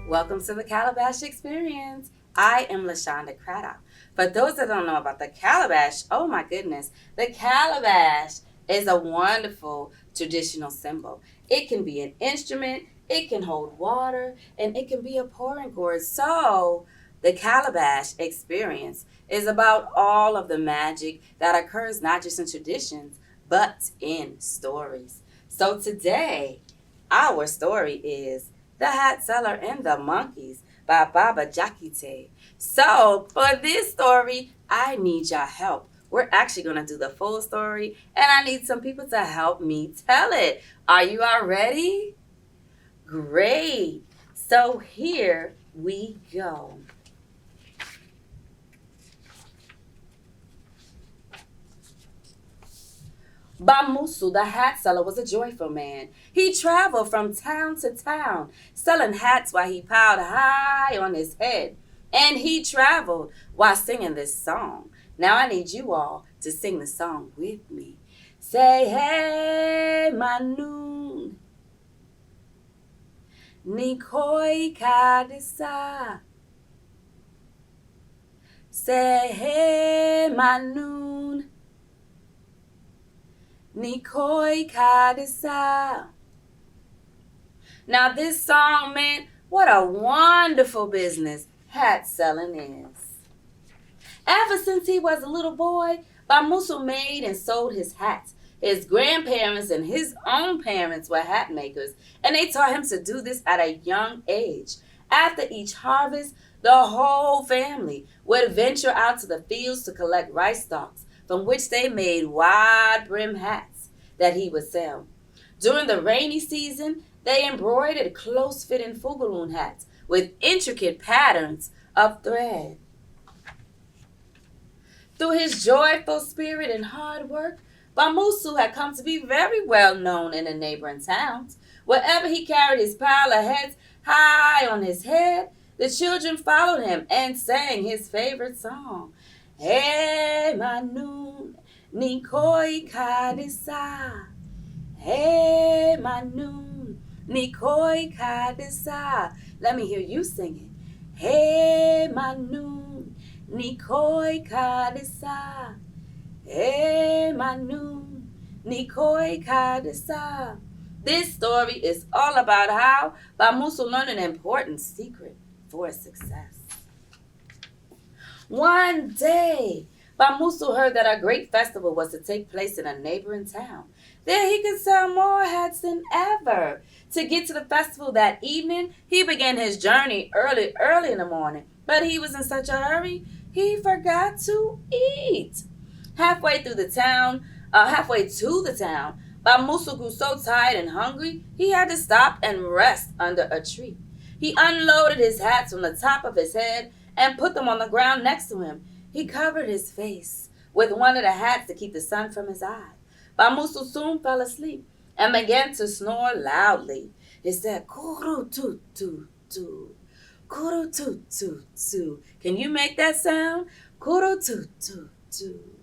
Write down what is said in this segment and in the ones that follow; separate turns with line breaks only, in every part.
Welcome to the Calabash Experience. I am LaShaunda. For those that don't know about the calabash, oh my goodness, the calabash is a wonderful traditional symbol. It can be an instrument, it can hold water, and it can be a pouring gourd. So, the calabash experience is about all of the magic that occurs not just in traditions, but in stories. So, today, our story is The Hatseller and the Monkeys by Baba Jakite. So, for this story, I need your help. We're actually going to do the full story, and I need some people to help me tell it. Are you all ready? Great. So, here we go. Bamusu, the hat seller, was a joyful man. He traveled from town to town, selling hats while he piled high on his head. And he traveled while singing this song. Now I need you all to sing the song with me. Say, hey, Manu, Nikoi Kadisa. Say, hey, Manu, Nikoi Kadisa. Now this song meant what a wonderful business hat selling is. Ever since he was a little boy, Bamusu made and sold his hats. His grandparents and his own parents were hat makers, and they taught him to do this at a young age. After each harvest, the whole family would venture out to the fields to collect rice stalks, from which they made wide-brim hats that he would sell. During the rainy season, they embroidered close-fitting fugaloon hats with intricate patterns of thread. Through his joyful spirit and hard work, Bamusu had come to be very well known in the neighboring towns. Wherever he carried his pile of heads high on his head, the children followed him and sang his favorite song. Hey, Manu, Nikoi Kadisa. Hey, Manu, Nikoi Kadisa. Let me hear you sing it. Hey, Manu, Nikoi Kadisa. Hey, Manu, Nikoi Kadisa. This story is all about how Bamusu learned an important secret for success. One day, Bamusu heard that a great festival was to take place in a neighboring town. There he could sell more hats than ever. To get to the festival that evening, he began his journey early in the morning. But he was in such a hurry, he forgot to eat. Halfway to the town, Bamusu grew so tired and hungry, he had to stop and rest under a tree. He unloaded his hats from the top of his head and put them on the ground next to him. He covered his face with one of the hats to keep the sun from his eyes. Bamusu soon fell asleep and began to snore loudly. He said, "Kuru toot toot toot, kuru toot toot toot." Can you make that sound? Kuru toot toot toot,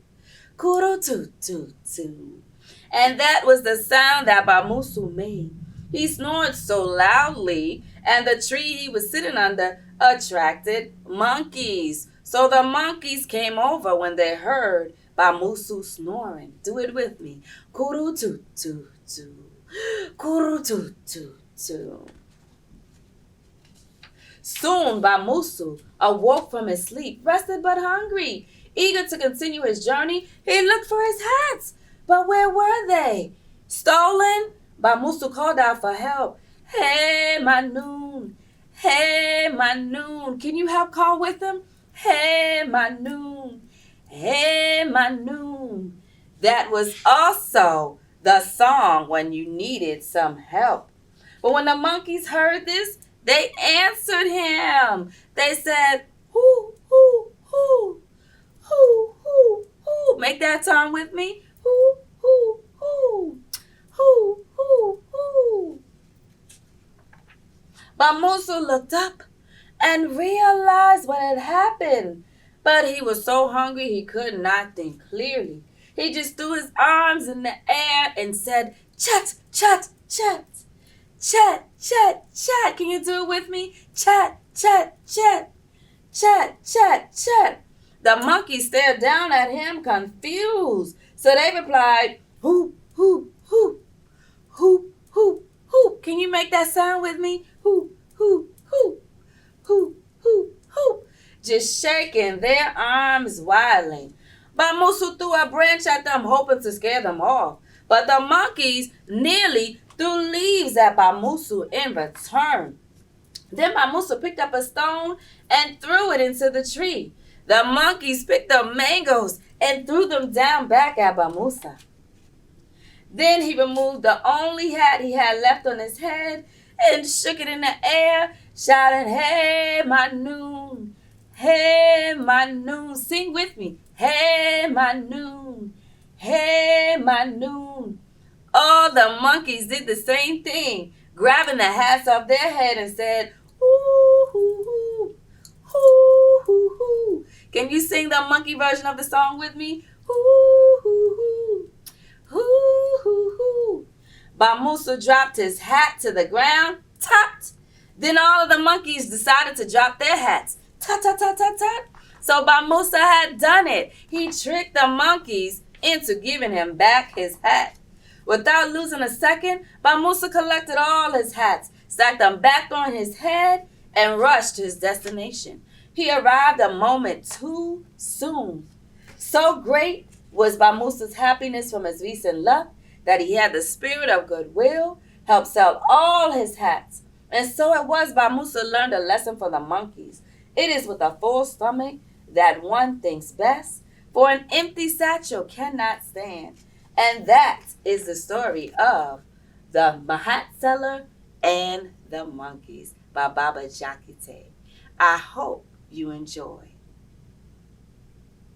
kuru toot toot toot. And that was the sound that Bamusu made. He snored so loudly, and the tree he was sitting under attracted monkeys. So the monkeys came over when they heard Bamusu snoring. Do it with me. Kuru toot toot toot. Kuru toot toot toot. Soon Bamusu awoke from his sleep, rested but hungry. Eager to continue his journey, he looked for his hats. But where were they? Stolen? Bamusu called out for help. Hey, Manu. Hey, Manu. Can you help call with him? Hey, Manu. Hey, Manu. That was also the song when you needed some help. But when the monkeys heard this, they answered him. They said, hoo, hoo, hoo, hoo, hoo, hoo. Make that song with me. Hoo, hoo, hoo, hoo, hoo, hoo. Bamusu looked up and realized what had happened. But he was so hungry he could not think clearly. He just threw his arms in the air and said, "Chat, chat, chat." chat, chat, chat. Can you do it with me? Chat, chat, chat, chat, chat, chat. The monkeys stared down at him confused. So they replied, hoop, hoop, hoop, hoop, hoop, hoop. Can you make that sound with me? Hoop, hoop, hoop, hoop, hoop, hoop. Just shaking their arms wildly. Bamusu threw a branch at them, hoping to scare them off. But the monkeys nearly threw leaves at Bamusu in return. Then Bamusu picked up a stone and threw it into the tree. The monkeys picked up mangoes and threw them down back at Bamusa. Then he removed the only hat he had left on his head and shook it in the air, shouting, hey, Manoon, hey, Manoon. Sing with me. Hey, Manoon, hey, Manoon. All the monkeys did the same thing, grabbing the hats off their head and said, hoo, hoo, hoo, hoo, hoo, hoo. Can you sing the monkey version of the song with me? Hoo, hoo, hoo, hoo, hoo, hoo. Bamusa dropped his hat to the ground, tot. Then all of the monkeys decided to drop their hats, tot, tot, tot, tot, tot. So Bamusa had done it. He tricked the monkeys into giving him back his hat. Without losing a second, Bamusa collected all his hats, stacked them back on his head, and rushed to his destination. He arrived a moment too soon. So great was Bamusa's happiness from his recent luck that he had the spirit of goodwill, helped sell all his hats. And so it was Bamusa learned a lesson from the monkeys. It is with a full stomach that one thinks best, for an empty satchel cannot stand. And that is the story of the Hatseller and the monkeys by Baba Jakite. I hope you enjoy.